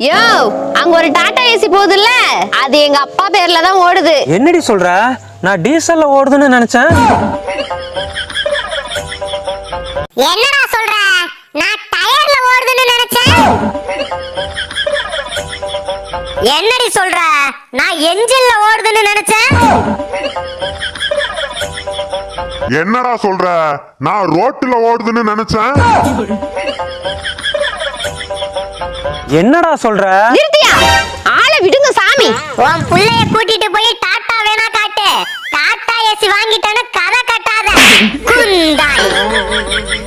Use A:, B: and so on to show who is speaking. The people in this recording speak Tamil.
A: யோ, அங்க ஒரு டாடா ஏசி போகுதுல்ல, அது எங்க அப்பா பேர்ல தான் ஓடுது.
B: என்னடி சொல்ற? நான் டீசல்ல ஓடுதுன்னு நினைச்சேன்.
C: என்னடா சொல்ற? நான் டயர்ல ஓடுதுன்னு நினைச்சேன். என்னடி சொல்ற? நான் என்ஜின்ல ஓடுதுன்னு நினைச்சேன்.
D: என்னடா சொல்ற? நான் ரோட்ல ஓடுதுன்னு நினைச்சேன்.
B: என்னடா சொல்ற?
A: நிறுத்தியா? ஆளை விடுங்க சாமி.
C: உன் புள்ளைய கூட்டிட்டு போய் டாட்டா வேணா காட்டு. டாட்டா ஏசி வாங்கிட்டேன்னு கதை கட்டாத குந்தாய்.